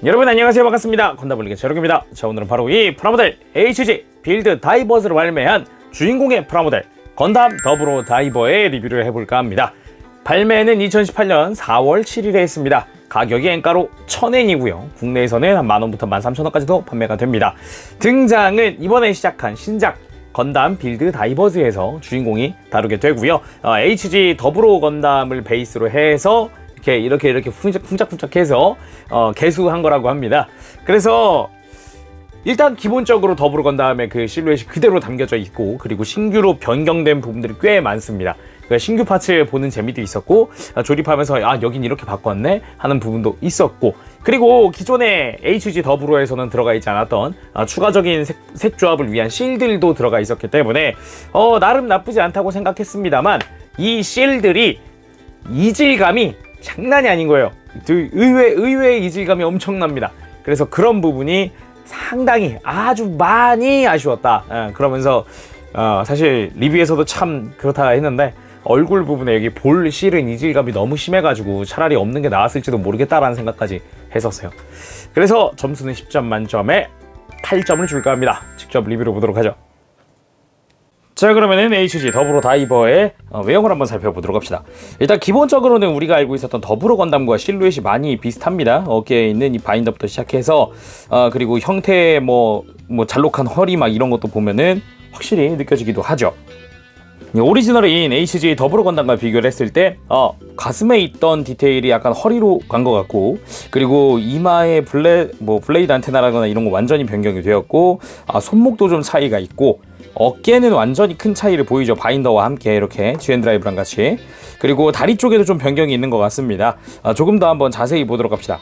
여러분 안녕하세요, 반갑습니다. 건담블리의 제록입니다. 자, 오늘은 바로 이 프라모델 HG 빌드 다이버즈를 발매한 주인공의 프라모델 건담 더브로 다이버의 리뷰를 해볼까 합니다. 발매는 2018년 4월 7일에 했습니다. 가격이 엔가로 1000엔이고요. 국내에서는 한 만원부터 13,000원까지도 판매가 됩니다. 등장은 이번에 시작한 신작 건담 빌드 다이버즈에서 주인공이 다루게 되고요. HG 더브로 건담을 베이스로 해서 이렇게 풍작풍작해서 개수한 거라고 합니다. 그래서 일단 기본적으로 더브로 건담의 그 실루엣이 그대로 담겨져 있고, 그리고 신규로 변경된 부분들이 꽤 많습니다. 그러니까 신규 파츠 보는 재미도 있었고, 조립하면서 여긴 이렇게 바꿨네 하는 부분도 있었고, 그리고 기존의 HG 더브로에서는 들어가 있지 않았던 추가적인 색 조합을 위한 실들도 들어가 있었기 때문에 나름 나쁘지 않다고 생각했습니다만, 이 실들이 이질감이 장난이 아닌 거예요. 의외의 이질감이 엄청납니다. 그래서 그런 부분이 상당히 아주 많이 아쉬웠다. 그러면서 사실 리뷰에서도 참 그렇다 했는데, 얼굴 부분에 여기 볼 실은 이질감이 너무 심해가지고 차라리 없는 게 나았을지도 모르겠다라는 생각까지 했었어요. 그래서 점수는 10점 만점에 8점을 줄까 합니다. 직접 리뷰를 보도록 하죠. 자, 그러면은 HG 더브로 다이버의 외형을 한번 살펴보도록 합시다. 일단 기본적으로는 우리가 알고 있었던 더브로 건담과 실루엣이 많이 비슷합니다. 어깨에 있는 이 바인더부터 시작해서 그리고 형태의 뭐 잘록한 허리 막 이런 것도 보면은 확실히 느껴지기도 하죠. 오리지널인 HG 더브로 건담과 비교를 했을 때 가슴에 있던 디테일이 약간 허리로 간 것 같고, 그리고 이마에 블레이드 안테나라거나 이런 거 완전히 변경이 되었고, 손목도 좀 차이가 있고, 어깨는 완전히 큰 차이를 보이죠. 바인더와 함께 이렇게 GN 드라이브랑 같이. 그리고 다리 쪽에도 좀 변경이 있는 것 같습니다. 조금 더 한번 자세히 보도록 합시다.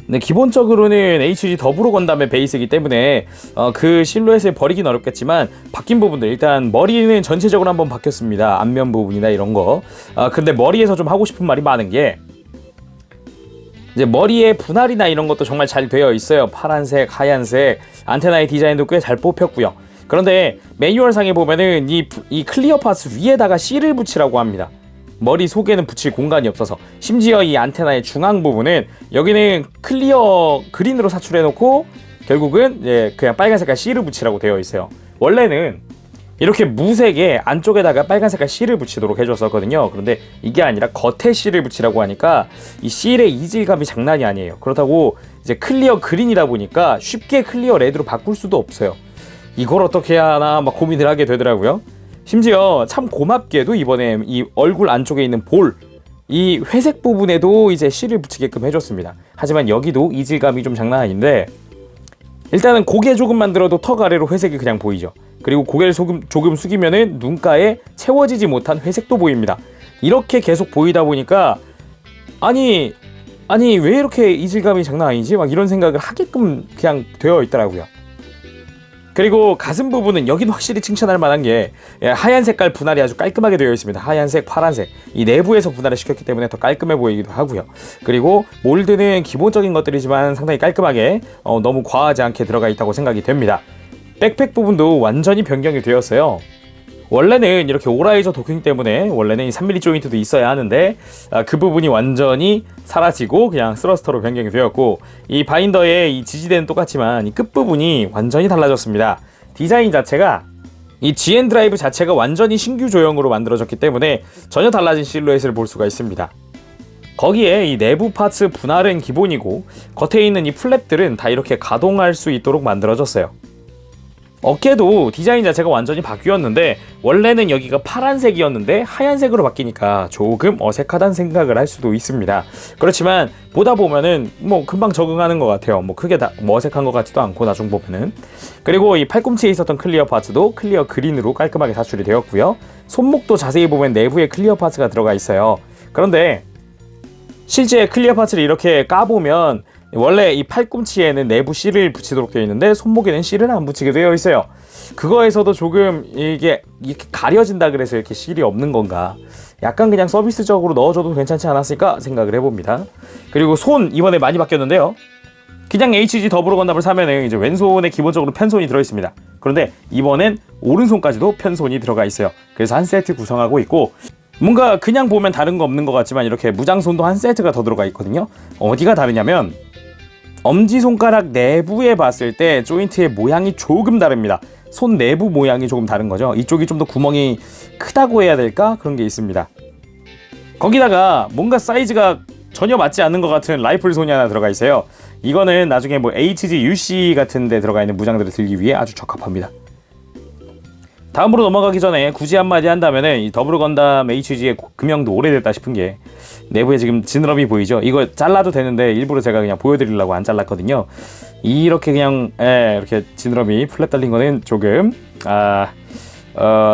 네, 기본적으로는 HG 더브로 건담의 베이스이기 때문에 그 실루엣을 버리긴 어렵겠지만, 바뀐 부분들 일단 머리는 전체적으로 한번 바뀌었습니다. 앞면 부분이나 이런 거. 근데 머리에서 좀 하고 싶은 말이 많은 게, 이제 머리에 분할이나 이런 것도 정말 잘 되어 있어요. 파란색, 하얀색, 안테나의 디자인도 꽤 잘 뽑혔고요. 그런데 매뉴얼상에 보면은 이 클리어 파츠 위에다가 실을 붙이라고 합니다. 머리 속에는 붙일 공간이 없어서. 심지어 이 안테나의 중앙 부분은 여기는 클리어 그린으로 사출해놓고 결국은 이제 그냥 빨간 색깔 실을 붙이라고 되어 있어요. 원래는 이렇게 무색에 안쪽에다가 빨간 색깔 실을 붙이도록 해줬었거든요. 그런데 이게 아니라 겉에 실을 붙이라고 하니까 이 실의 이질감이 장난이 아니에요. 그렇다고 이제 클리어 그린이다 보니까 쉽게 클리어 레드로 바꿀 수도 없어요. 이걸 어떻게 해야 하나 막 고민을 하게 되더라고요. 심지어 참 고맙게도 이번에 이 얼굴 안쪽에 있는 이 회색 부분에도 이제 실을 붙이게끔 해줬습니다. 하지만 여기도 이질감이 좀 장난 아닌데, 일단은 고개 조금 만들어도 턱 아래로 회색이 그냥 보이죠. 그리고 고개를 조금 숙이면은 눈가에 채워지지 못한 회색도 보입니다. 이렇게 계속 보이다 보니까 아니 왜 이렇게 이질감이 장난 아니지? 막 이런 생각을 하게끔 그냥 되어 있더라고요. 그리고 가슴 부분은 여기도 확실히 칭찬할 만한 게 하얀 색깔 분할이 아주 깔끔하게 되어 있습니다. 하얀색, 파란색. 이 내부에서 분할을 시켰기 때문에 더 깔끔해 보이기도 하고요. 그리고 몰드는 기본적인 것들이지만 상당히 깔끔하게 너무 과하지 않게 들어가 있다고 생각이 됩니다. 백팩 부분도 완전히 변경이 되었어요. 원래는 이렇게 오라이저 도킹 때문에 원래는 이 3mm 조인트도 있어야 하는데 그 부분이 완전히 사라지고 그냥 스러스터로 변경이 되었고, 이 바인더의 이 지지대는 똑같지만 이 끝부분이 완전히 달라졌습니다. 디자인 자체가 이 GN 드라이브 자체가 완전히 신규 조형으로 만들어졌기 때문에 전혀 달라진 실루엣을 볼 수가 있습니다. 거기에 이 내부 파츠 분할은 기본이고, 겉에 있는 이 플랩들은 다 이렇게 가동할 수 있도록 만들어졌어요. 어깨도 디자인 자체가 완전히 바뀌었는데, 원래는 여기가 파란색이었는데 하얀색으로 바뀌니까 조금 어색하다는 생각을 할 수도 있습니다. 그렇지만 보다 보면은 금방 적응하는 것 같아요. 크게 어색한 것 같지도 않고 나중 보면은. 그리고 이 팔꿈치에 있었던 클리어 파츠도 클리어 그린으로 깔끔하게 사출이 되었고요. 손목도 자세히 보면 내부에 클리어 파츠가 들어가 있어요. 그런데 실제 클리어 파츠를 이렇게 까보면 원래 이 팔꿈치에는 내부 실을 붙이도록 되어 있는데 손목에는 실을 안 붙이게 되어 있어요. 그거에서도 조금 이게 이렇게 가려진다 그래서 이렇게 실이 없는 건가, 약간 그냥 서비스적으로 넣어줘도 괜찮지 않았을까 생각을 해봅니다. 그리고 손 이번에 많이 바뀌었는데요. 그냥 HG 더브로 건담을 사면은 이제 왼손에 기본적으로 편손이 들어있습니다. 그런데 이번엔 오른손까지도 편손이 들어가 있어요. 그래서 한 세트 구성하고 있고, 뭔가 그냥 보면 다른 거 없는 것 같지만 이렇게 무장손도 한 세트가 더 들어가 있거든요. 어디가 다르냐면 엄지손가락 내부에 봤을 때 조인트의 모양이 조금 다릅니다. 손 내부 모양이 조금 다른 거죠. 이쪽이 좀 더 구멍이 크다고 해야 될까? 그런 게 있습니다. 거기다가 뭔가 사이즈가 전혀 맞지 않는 것 같은 라이플 손이 하나 들어가 있어요. 이거는 나중에 뭐 HG, UC 같은 데 들어가 있는 무장들을 들기 위해 아주 적합합니다. 다음으로 넘어가기 전에 굳이 한마디 한다면은 이 더블 건담 HG의 금형도 오래됐다 싶은 게 내부에 지금 지느러미 보이죠? 이거 잘라도 되는데 일부러 제가 그냥 보여드리려고 안 잘랐거든요. 이렇게 그냥 이렇게 지느러미 플랫 달린 거는 조금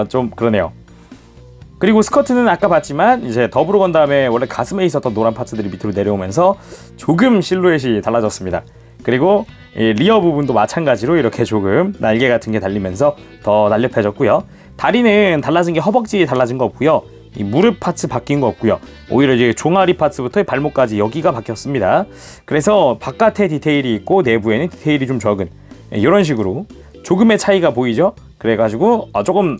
좀 그러네요. 그리고 스커트는 아까 봤지만 이제 더블 건담의 원래 가슴에 있었던 노란 파츠들이 밑으로 내려오면서 조금 실루엣이 달라졌습니다. 그리고 이 리어 부분도 마찬가지로 이렇게 조금 날개 같은 게 달리면서 더 날렵해졌고요. 다리는 달라진 게 허벅지 달라진 거 없고요. 이 무릎 파츠 바뀐 거 없고요. 오히려 이제 종아리 파츠부터 발목까지 여기가 바뀌었습니다. 그래서 바깥에 디테일이 있고 내부에는 디테일이 좀 적은 이런 식으로 조금의 차이가 보이죠? 그래가지고 조금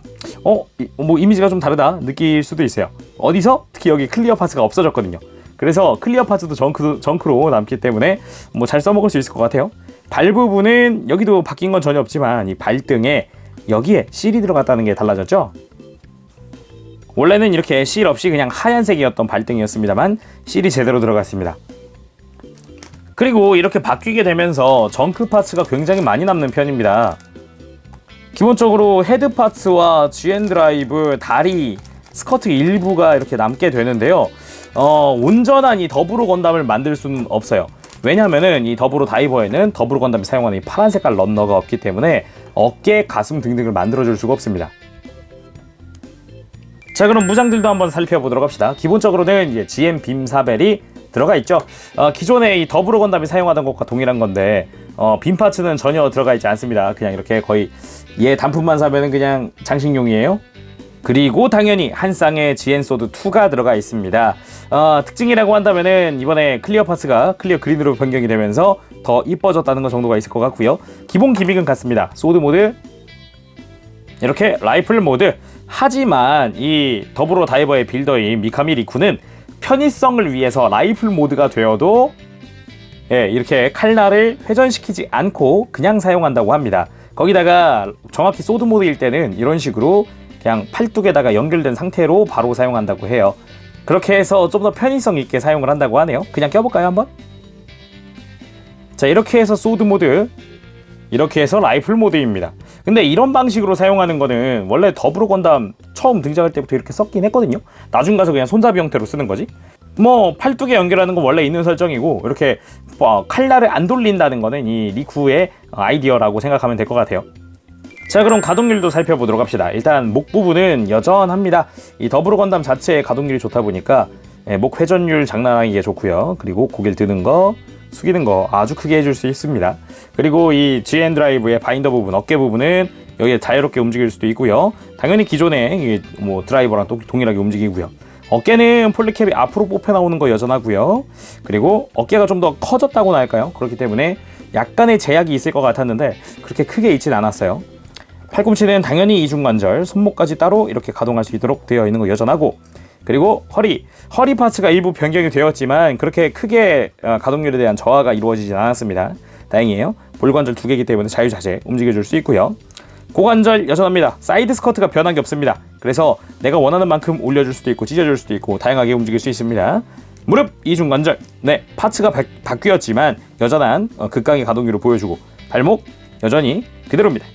뭐 이미지가 좀 다르다 느낄 수도 있어요. 어디서? 특히 여기 클리어 파츠가 없어졌거든요. 그래서 클리어 파츠도 정크로 남기 때문에 뭐 잘 써먹을 수 있을 것 같아요. 발 부분은 여기도 바뀐 건 전혀 없지만 이 발등에 여기에 실이 들어갔다는 게 달라졌죠. 원래는 이렇게 실 없이 그냥 하얀색이었던 발등이었습니다만 실이 제대로 들어갔습니다. 그리고 이렇게 바뀌게 되면서 정크 파츠가 굉장히 많이 남는 편입니다. 기본적으로 헤드 파츠와 GN 드라이브, 다리, 스커트 일부가 이렇게 남게 되는데요. 온전한 이 더블 건담을 만들 수는 없어요. 왜냐하면은 이 더블 다이버에는 더블 건담이 사용하는 이 파란 색깔 런너가 없기 때문에 어깨, 가슴 등등을 만들어줄 수가 없습니다. 자, 그럼 무장들도 한번 살펴보도록 합시다. 기본적으로는 이제 GM 빔 사벨이 들어가 있죠. 기존에 이 더블 건담이 사용하던 것과 동일한 건데 빔 파츠는 전혀 들어가 있지 않습니다. 그냥 이렇게 거의 얘 단품만 사면은 그냥 장식용이에요. 그리고 당연히 한 쌍의 GN 소드 2가 들어가 있습니다. 특징이라고 한다면은 이번에 클리어 파츠가 클리어 그린으로 변경이 되면서 더 이뻐졌다는 것 정도가 있을 것 같고요. 기본 기믹은 같습니다. 소드 모드, 이렇게 라이플 모드. 하지만 이 더블 다이버의 빌더인 미카미 리쿠는 편의성을 위해서 라이플 모드가 되어도 이렇게 칼날을 회전시키지 않고 그냥 사용한다고 합니다. 거기다가 정확히 소드 모드일 때는 이런 식으로 그냥 팔뚝에다가 연결된 상태로 바로 사용한다고 해요. 그렇게 해서 좀 더 편의성 있게 사용을 한다고 하네요. 그냥 껴볼까요 한번? 자, 이렇게 해서 소드 모드, 이렇게 해서 라이플 모드입니다. 근데 이런 방식으로 사용하는 거는 원래 더블 건담 처음 등장할 때부터 이렇게 썼긴 했거든요. 나중 가서 그냥 손잡이 형태로 쓰는 거지. 뭐 팔뚝에 연결하는 건 원래 있는 설정이고, 이렇게 칼날을 안 돌린다는 거는 이 리쿠의 아이디어라고 생각하면 될 것 같아요. 자, 그럼 가동률도 살펴보도록 합시다. 일단 목 부분은 여전합니다. 이 더블 건담 자체의 가동률이 좋다 보니까 목 회전율 장난 아니게 좋고요. 그리고 고개를 드는 거, 숙이는 거 아주 크게 해줄 수 있습니다. 그리고 이 GN 드라이브의 바인더 부분, 어깨 부분은 여기에 자유롭게 움직일 수도 있고요. 당연히 기존의 뭐 드라이버랑 동일하게 움직이고요. 어깨는 폴리캡이 앞으로 뽑혀 나오는 거 여전하고요. 그리고 어깨가 좀 더 커졌다고나 할까요? 그렇기 때문에 약간의 제약이 있을 것 같았는데 그렇게 크게 있진 않았어요. 팔꿈치는 당연히 이중관절, 손목까지 따로 이렇게 가동할 수 있도록 되어 있는 거 여전하고, 그리고 허리 파츠가 일부 변경이 되었지만 그렇게 크게 가동률에 대한 저하가 이루어지진 않았습니다. 다행이에요. 볼관절 2개이기 때문에 자유자재 움직여줄 수 있고요. 고관절 여전합니다. 사이드 스커트가 변한 게 없습니다. 그래서 내가 원하는 만큼 올려줄 수도 있고 찢어줄 수도 있고 다양하게 움직일 수 있습니다. 무릎 이중관절, 파츠가 바뀌었지만 여전한 극강의 가동률을 보여주고, 발목 여전히 그대로입니다.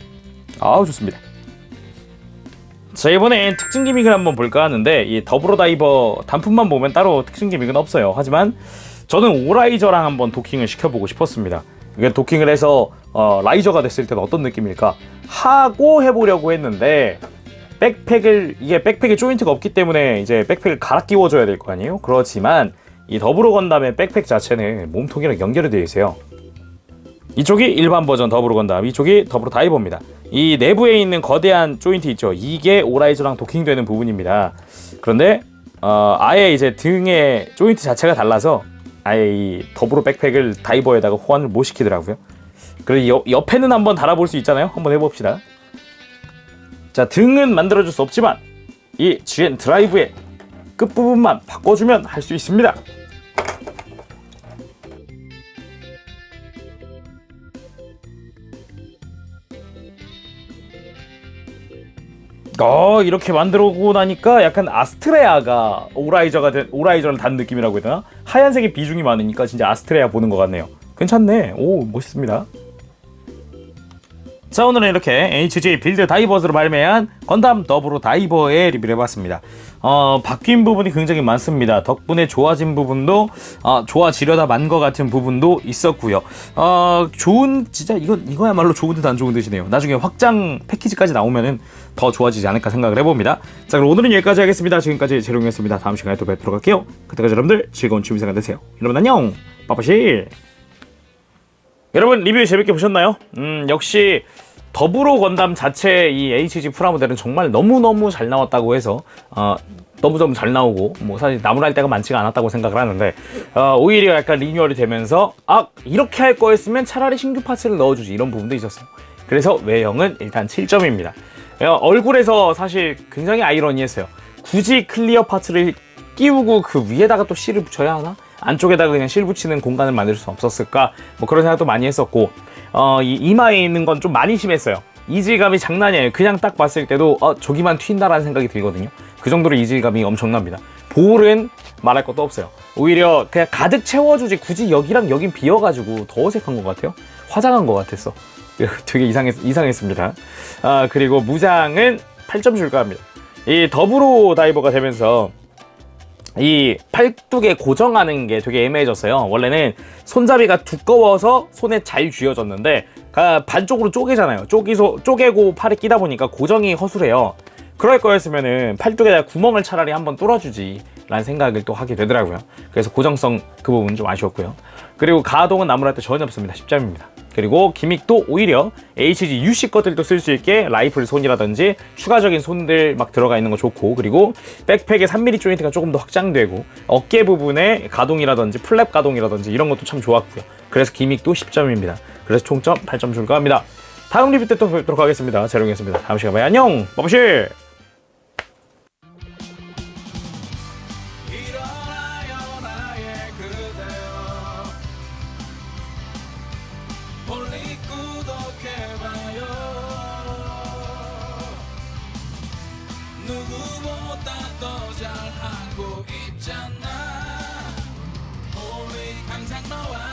아우 좋습니다. 자, 이번엔 특징 기믹을 한번 볼까 하는데 이 더블 다이버 단품만 보면 따로 특징 기믹은 없어요. 하지만 저는 오라이저랑 한번 도킹을 시켜보고 싶었습니다. 이게 도킹을 해서 라이저가 됐을 때는 어떤 느낌일까 하고 해보려고 했는데, 이게 백팩에 조인트가 없기 때문에 이제 백팩을 갈아 끼워줘야 될 거 아니에요? 그렇지만 이 더블 건담의 백팩 자체는 몸통이랑 연결이 되어 있어요. 이쪽이 일반 버전 더블 건담, 이쪽이 더블 다이버입니다. 이 내부에 있는 거대한 조인트 있죠, 이게 오라이저랑 도킹되는 부분입니다. 그런데 아예 이제 등의 조인트 자체가 달라서 아예 이 더블 백팩을 다이버에다가 호환을 못 시키더라고요. 그래서 옆에는 한번 달아볼 수 있잖아요. 한번 해봅시다. 자, 등은 만들어줄 수 없지만 이 GN 드라이브의 끝부분만 바꿔주면 할 수 있습니다. 이렇게 만들고 나니까 약간 아스트레아가 오라이저를 단 느낌이라고 해야 되나? 하얀색의 비중이 많으니까 진짜 아스트레아 보는 것 같네요. 괜찮네. 오, 멋있습니다. 자, 오늘은 이렇게 HG 빌드 다이버즈로 발매한 건담 더브로 다이버의 리뷰를 해봤습니다. 바뀐 부분이 굉장히 많습니다. 덕분에 좋아진 부분도 좋아지려다 만 것 같은 부분도 있었고요. 진짜 이거야말로 좋은 듯 안 좋은 듯이네요. 나중에 확장 패키지까지 나오면은 더 좋아지지 않을까 생각을 해봅니다. 자, 그럼 오늘은 여기까지 하겠습니다. 지금까지 재롱이었습니다. 다음 시간에 또 뵙도록 할게요. 그때까지 여러분들 즐거운 취미 생활 되세요. 여러분 안녕. 빠빠시. 여러분 리뷰 재밌게 보셨나요? 역시 더불어 건담 자체 이 HG 프라모델은 정말 너무너무 잘 나왔다고 해서 너무너무 잘 나오고 뭐 사실 나무랄 때가 많지가 않았다고 생각을 하는데 오히려 약간 리뉴얼이 되면서 이렇게 할 거였으면 차라리 신규 파츠를 넣어주지 이런 부분도 있었어요. 그래서 외형은 일단 7점입니다. 얼굴에서 사실 굉장히 아이러니했어요. 굳이 클리어 파츠를 끼우고 그 위에다가 또 실을 붙여야 하나? 안쪽에다가 그냥 실 붙이는 공간을 만들 수 없었을까? 뭐 그런 생각도 많이 했었고 이 이마에 있는 건 좀 많이 심했어요. 이질감이 장난이 아니에요. 그냥 딱 봤을 때도 저기만 튄다라는 생각이 들거든요. 그 정도로 이질감이 엄청납니다. 볼은 말할 것도 없어요. 오히려 그냥 가득 채워주지 굳이 여기랑 여긴 비어가지고 더 어색한 것 같아요. 화장한 것 같았어. 되게 이상했습니다. 그리고 무장은 8점 줄까 합니다. 이 더불어 다이버가 되면서 이 팔뚝에 고정하는 게 되게 애매해졌어요. 원래는 손잡이가 두꺼워서 손에 잘 쥐어졌는데 반쪽으로 쪼개잖아요. 쪼개고 팔에 끼다 보니까 고정이 허술해요. 그럴 거였으면은 팔뚝에다 구멍을 차라리 한번 뚫어주지 라는 생각을 또 하게 되더라고요. 그래서 고정성 그 부분 좀 아쉬웠고요. 그리고 가동은 나무랄 때 전혀 없습니다. 10점입니다. 그리고 기믹도 오히려 HG UC 것들도 쓸 수 있게 라이플 손이라든지 추가적인 손들 막 들어가 있는 거 좋고, 그리고 백팩의 3mm 조인트가 조금 더 확장되고 어깨 부분에 가동이라든지 플랩 가동이라든지 이런 것도 참 좋았고요. 그래서 기믹도 10점입니다. 그래서 총점 8점 줄까 합니다. 다음 리뷰 때 또 뵙도록 하겠습니다. 재롱이었습니다. 다음 시간에 봐요. 안녕. 빠바시. 멀리 구독해봐요. 누구보다 더 잘하고 있잖아. 우리 항상 너와